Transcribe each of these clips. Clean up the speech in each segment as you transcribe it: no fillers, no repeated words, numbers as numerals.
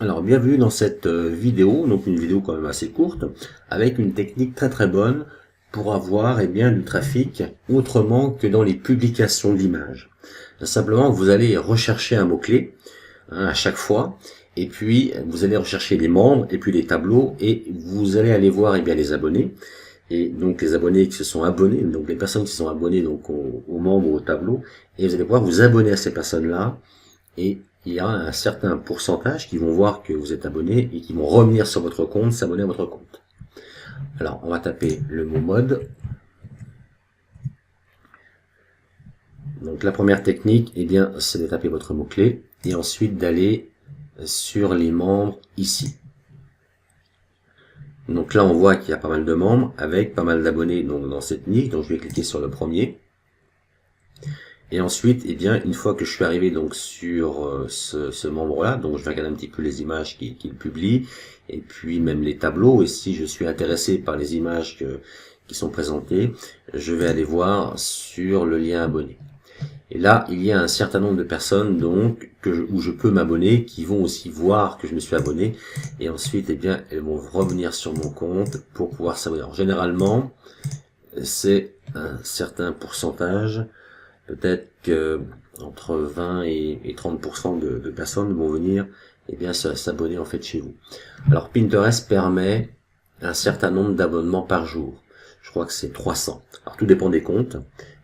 Alors bienvenue dans cette vidéo, donc une vidéo quand même assez courte, avec une technique très bonne pour avoir du trafic autrement que dans les publications d'images. Simplement vous allez rechercher un mot-clé à chaque fois, et puis vous allez rechercher les membres et puis les tableaux, et vous allez aller voir les abonnés. Et donc les abonnés qui se sont abonnés, donc les personnes qui sont abonnées donc aux membres ou aux tableaux, et vous allez pouvoir vous abonner à ces personnes-là, et il y a un certain pourcentage qui vont voir que vous êtes abonné et qui vont revenir sur votre compte, s'abonner à votre compte. Alors on va taper le mot mode. Donc la première technique, c'est de taper votre mot-clé et ensuite d'aller sur les membres ici. Donc là on voit qu'il y a pas mal de membres avec pas mal d'abonnés donc dans cette niche, donc je vais cliquer sur le premier. Et ensuite, une fois que je suis arrivé donc sur ce membre-là, donc je vais regarder un petit peu les images qu'il publie, et puis même les tableaux, et si je suis intéressé par les images qui sont présentées, je vais aller voir sur le lien abonné. Et là, il y a un certain nombre de personnes donc où je peux m'abonner, qui vont aussi voir que je me suis abonné, et ensuite, elles vont revenir sur mon compte pour pouvoir s'abonner. Alors, généralement, c'est un certain pourcentage. Peut-être que entre 20 et 30% de personnes vont venir s'abonner en fait chez vous. Alors Pinterest permet un certain nombre d'abonnements par jour. Je crois que c'est 300. Alors tout dépend des comptes,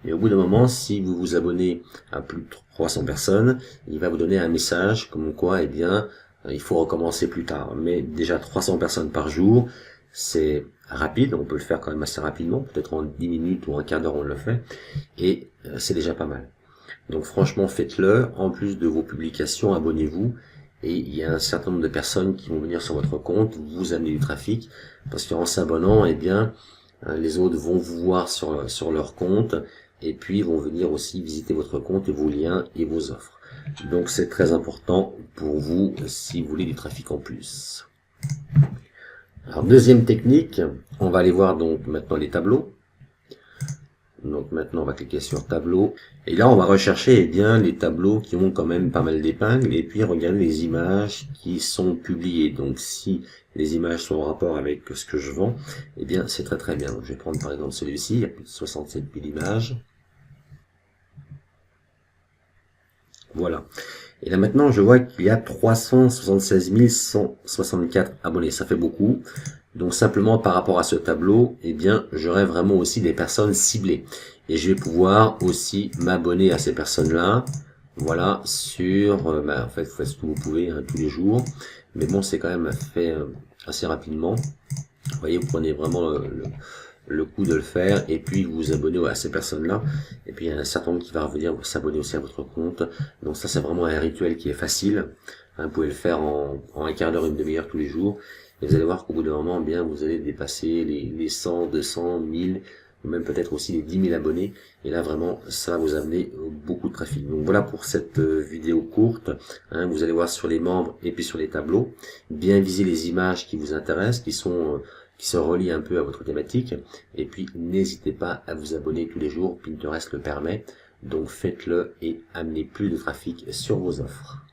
mais au bout d'un moment, si vous vous abonnez à plus de 300 personnes, il va vous donner un message comme quoi il faut recommencer plus tard. Mais déjà 300 personnes par jour, c'est rapide, on peut le faire quand même assez rapidement, peut-être en 10 minutes ou un quart d'heure on le fait, et c'est déjà pas mal. Donc franchement faites-le, en plus de vos publications, abonnez-vous, et il y a un certain nombre de personnes qui vont venir sur votre compte, vous amener du trafic, parce qu'en s'abonnant, les autres vont vous voir sur leur compte, et puis vont venir aussi visiter votre compte et vos liens et vos offres. Donc c'est très important pour vous si vous voulez du trafic en plus. Alors deuxième technique, on va aller voir donc maintenant les tableaux. Donc maintenant on va cliquer sur tableau et là on va rechercher les tableaux qui ont quand même pas mal d'épingles et puis regarder les images qui sont publiées. Donc si les images sont en rapport avec ce que je vends, c'est très bien. Donc, je vais prendre par exemple celui-ci, il y a plus de 67 000 images. Voilà. Et là maintenant je vois qu'il y a 376 164 abonnés, ça fait beaucoup. Donc simplement par rapport à ce tableau, j'aurai vraiment aussi des personnes ciblées. Et je vais pouvoir aussi m'abonner à ces personnes-là. Voilà, sur, en fait, vous faites ce que vous pouvez tous les jours. Mais bon, c'est quand même fait assez rapidement. Vous voyez, vous prenez vraiment le coup de le faire et puis vous vous abonnez à ces personnes-là. Et puis il y a un certain nombre qui va revenir s'abonner aussi à votre compte. Donc ça, c'est vraiment un rituel qui est facile. Vous pouvez le faire en un quart d'heure, une demi-heure tous les jours. Et vous allez voir qu'au bout d'un moment, vous allez dépasser les 100, 200, 1000, ou même peut-être aussi les 10 000 abonnés. Et là, vraiment, ça va vous amener beaucoup de trafic. Donc voilà pour cette vidéo courte. Vous allez voir sur les membres et puis sur les tableaux. Bien viser les images qui vous intéressent, qui se relient un peu à votre thématique. Et puis, n'hésitez pas à vous abonner tous les jours. Pinterest le permet. Donc faites-le et amenez plus de trafic sur vos offres.